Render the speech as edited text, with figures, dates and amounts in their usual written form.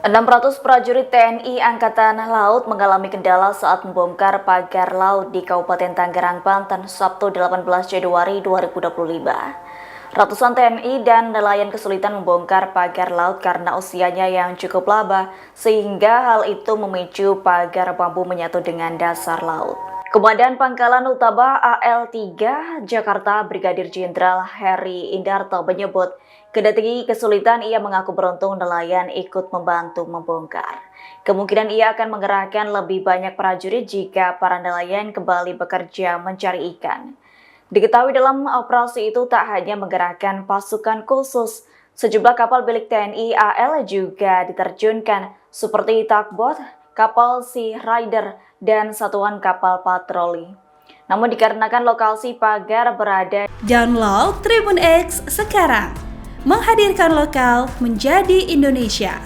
600 prajurit TNI Angkatan Laut mengalami kendala saat membongkar pagar laut di Kabupaten Tangerang, Banten, Sabtu 18 Januari 2025. Ratusan TNI dan nelayan kesulitan membongkar pagar laut karena usianya yang cukup lama, sehingga hal itu memicu pagar bambu menyatu dengan dasar laut. Komandan Pangkalan Utama AL3 Jakarta Brigadir Jenderal Heri Indarto menyebut, kendati kesulitan ia mengaku beruntung nelayan ikut membantu membongkar. Kemungkinan ia akan mengerahkan lebih banyak prajurit jika para nelayan kembali bekerja mencari ikan. Diketahui dalam operasi itu tak hanya menggerakkan pasukan khusus, sejumlah kapal milik TNI AL juga diterjunkan seperti tugboat, kapal Sea Rider, dan satuan kapal patroli. Namun dikarenakan lokasi pagar berada, download Tribun X sekarang, menghadirkan lokal menjadi Indonesia.